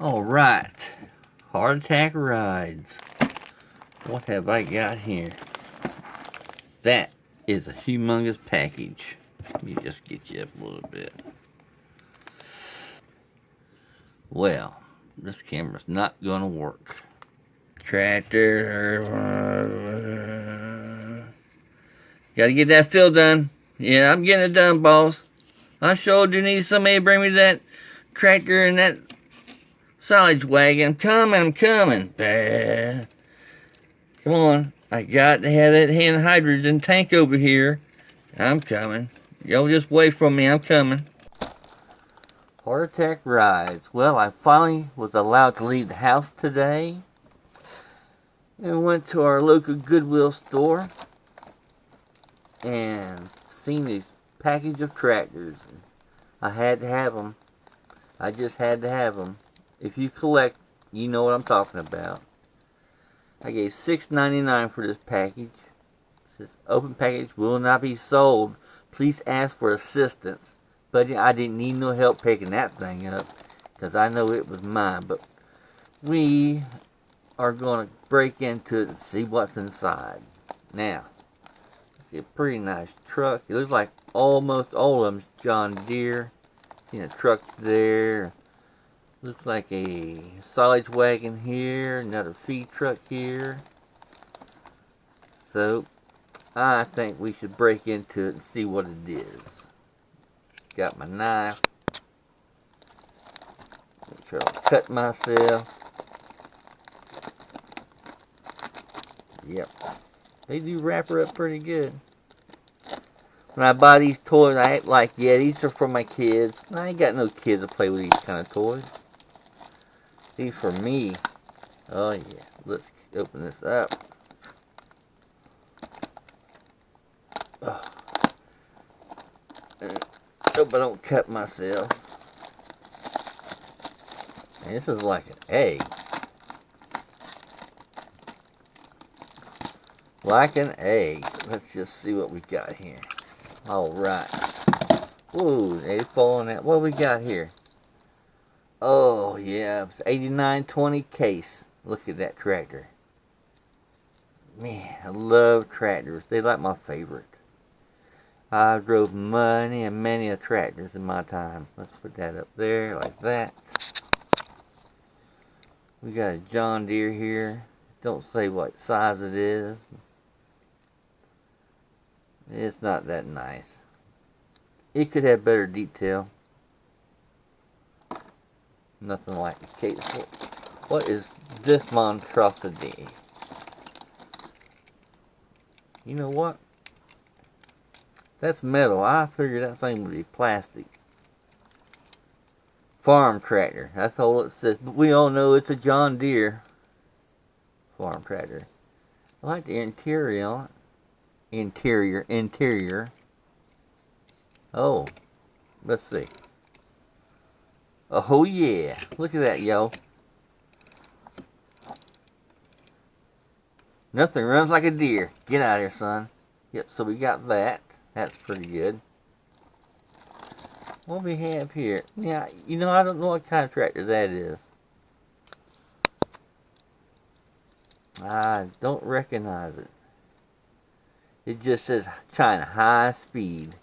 Alright, heart attack rides. What have I got here? That is a humongous package. Let me just get you up a little bit. Well, this camera's not gonna work. Tractor. Gotta get that fill done. Yeah, I'm getting it done, boss. I sure do need somebody to bring me that tractor and that silage wagon. I'm coming. Bah. Come on. I got to have that hand hydrogen tank over here. I'm coming. Y'all just wait for me. I'm coming. Heart attack rides. Well, I finally was allowed to leave the house today and went to our local Goodwill store and seen these package of tractors. I had to have them. I just had to have them. If you collect, you know what I'm talking about. I gave $6.99 for this package. It says, open package will not be sold. Please ask for assistance. But I didn't need no help picking that thing up because I know it was mine. But we are going to break into it and see what's inside. Now, it's a pretty nice truck. It looks like almost all of them's John Deere. See the truck there. Looks like a silage wagon here, another feed truck here. So, I think we should break into it and see what it is. Got my knife. Make sure I cut myself. Yep. They do wrap her up pretty good. When I buy these toys, I act like, yeah, these are for my kids. I ain't got no kids to play with these kind of toys. These for me. Oh yeah, let's open this up. Oh. Hope I don't cut myself. And this is like an egg. Like an egg. Let's just see what we got here. Alright. Whoa, they falling out. What we got here? Oh, yeah, it's 8920 case. Look at that tractor. Man, I love tractors. They like my favorite. I drove many and many a tractors in my time. Let's put that up there like that. We got a John Deere here. Don't say what size it is. It's not that nice. It could have better detail. Nothing like the case. What is this monstrosity? You know what? That's metal. I figured that thing would be plastic. Farm tractor. That's all it says. But we all know it's a John Deere farm tractor. I like the interior on it. Interior. Oh, let's see. Oh yeah, look at that, yo. Nothing runs like a deer. Get out of here, son. Yep, so we got that. That's pretty good. What we have here? Yeah, you know, I don't know what kind of tractor that is. I don't recognize it. It just says China high speed.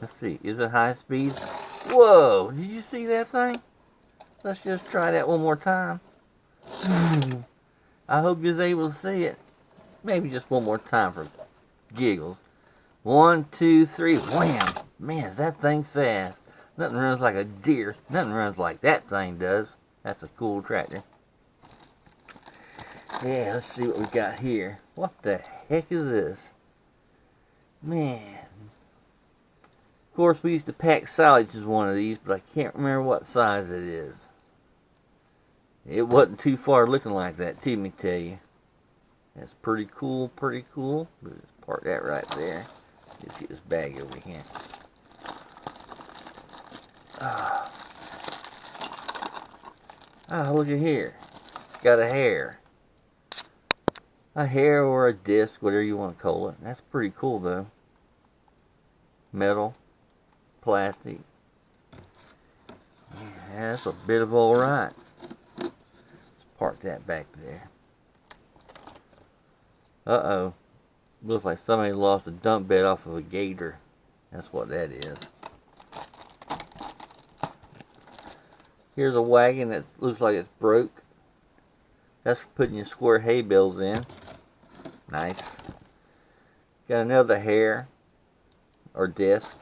Let's see, is it high speed? Whoa, did you see that thing? Let's just try that one more time. I hope you're able to see it. Maybe just one more time for giggles. 1, 2, 3, wham! Man, is that thing fast. Nothing runs like a deer. Nothing runs like that thing does. That's a cool tractor. Yeah, let's see what we got here. What the heck is this? Man. Of course, we used to pack silage as one of these, but I can't remember what size it is. It wasn't too far looking like that, let me tell you. That's pretty cool, pretty cool. Let's park that right there. Let's get this bag over here. Oh, look at here. It's got a hair. A hair or a disc, whatever you want to call it. That's pretty cool, though. Metal. Plastic. That's a bit of all right. Let's park that back there. Uh-oh. Looks like somebody lost a dump bed off of a gator. That's what that is. Here's a wagon that looks like it's broke. That's for putting your square hay bales in. Nice. Got another hair or disc.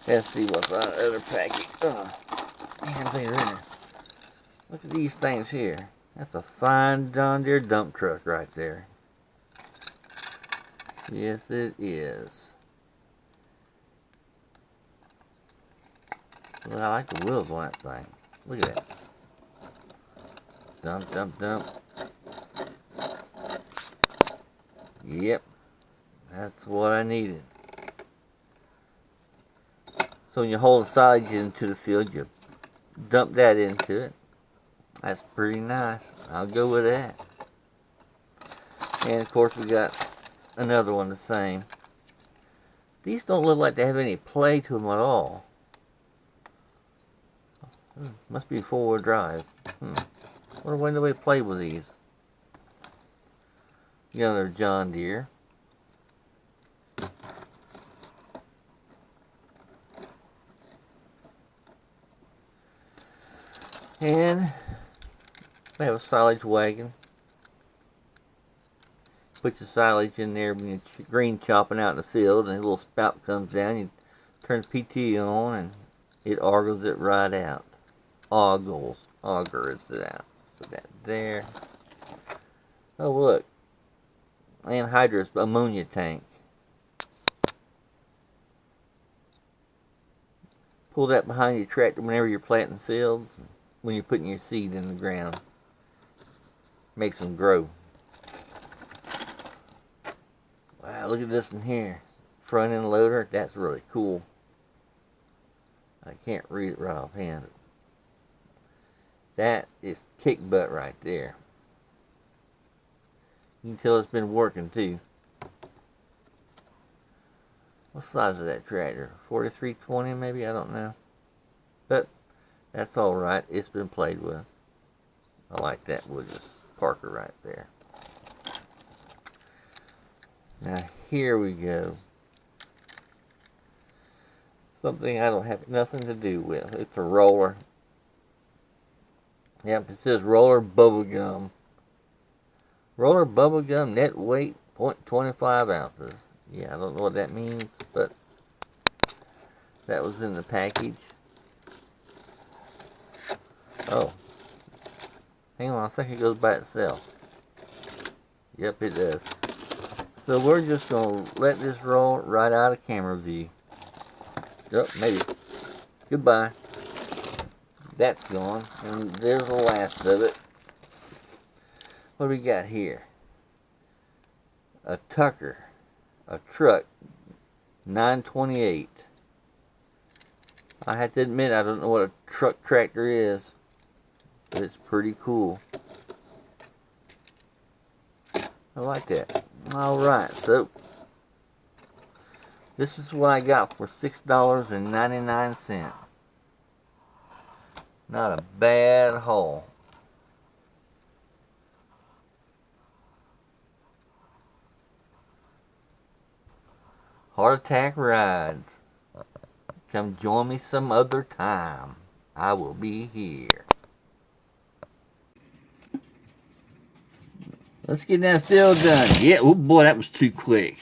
Let's see what's on the other package. Damn things are in there. Look at these things here. That's a fine John Deere dump truck right there. Yes, it is. Well, I like the wheels on that thing. Look at that. Dump, dump, dump. Yep. That's what I needed. So when you hold silage into the field, you dump that into it. That's pretty nice. I'll go with that. And of course we got another one the same. These don't look like they have any play to them at all. Must be four-wheel drive. Wonder when do we play with these? Another John Deere. And we have a silage wagon. Put your silage in there when you're green chopping out in the field, and a little spout comes down. You turn the PT on, and it augers it right out. Augers it out. Put that there. Oh look, anhydrous ammonia tank. Pull that behind your tractor whenever you're planting fields. When you're putting your seed in the ground, makes them grow. Wow, look at this in here. Front end loader, that's really cool. I can't read it right offhand. That is kick butt right there. You can tell it's been working too. What size is that tractor? 4320 maybe? I don't know. But that's alright. It's been played with. I like that. We'll just park her right there. Now here we go. Something I don't have nothing to do with. It's a roller. Yep, it says roller bubble gum. Roller bubble gum, net weight 0.25 ounces. Yeah, I don't know what that means, but that was in the package. Oh. Hang on, I think it goes by itself. Yep, it does. So we're just going to let this roll right out of camera view. Yep, maybe. Goodbye. That's gone. And there's the last of it. What do we got here? A Tucker. A truck. 928. I have to admit, I don't know what a truck tractor is. But it's pretty cool. I like that. Alright, so this is what I got for $6.99. Not a bad haul. Heart attack rides. Come join me some other time. I will be here. Let's get that field done. Yeah, oh boy, that was too quick.